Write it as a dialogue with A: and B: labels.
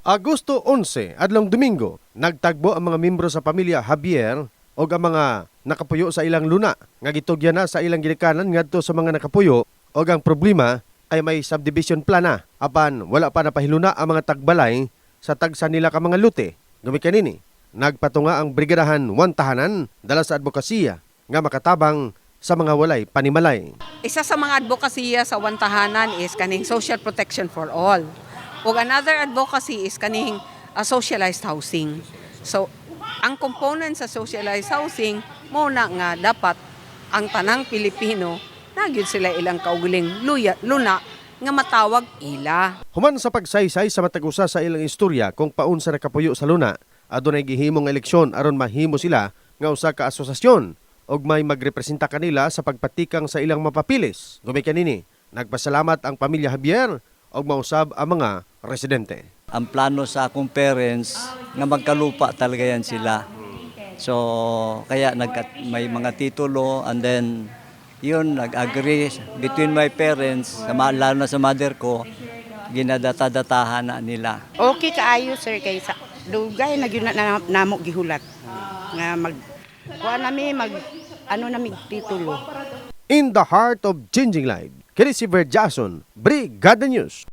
A: Agosto 11, adlong Domingo, nagtagbo ang mga membro sa pamilya Javier o ang mga nakapuyo sa ilang luna. Nga gitugyan na sa ilang ginikanan ngadto sa mga nakapuyo o ang problema ay may subdivision plana. Apan wala pa napahiluna ang mga tagbalay sa tagsa nila ka mga lute. Gumi kanini, nagpatunga ang brigadahan 1 tahanan dala sa advokasya nga makatabang sa mga walay panimalay.
B: Isa sa mga advokasya sa Wantahanan is kaning social protection for all. Ug another advocacy is kaning socialized housing. So, ang component sa socialized housing muna nga dapat ang tanang Pilipino nagyud sila ilang kaugaling luna nga matawag ila.
A: Human sa pagsaysay sa matag-usa sa ilang istorya kung paun sa nakapuyo sa luna, adunay gihimong eleksyon aron mahimo sila nga usa ka asosasyon og may magrepresenta kanila sa pagpatikang sa ilang mapapilis. Gumi kanini, nagpasalamat ang pamilya Javier og mausab ang mga residente.
C: Ang plano sa akong parents nga magkalupa talaga yan sila. So kaya may mga titulo and then yun nag-agree between my parents, lalo na sa mother ko, ginadata-datahan na nila.
D: Okay kaayo sir kay sa dugay na gyud na namo gihulat nga kuha nami nami titulo.
A: In the heart of changing life, kini si Ver Jason, Brigada News.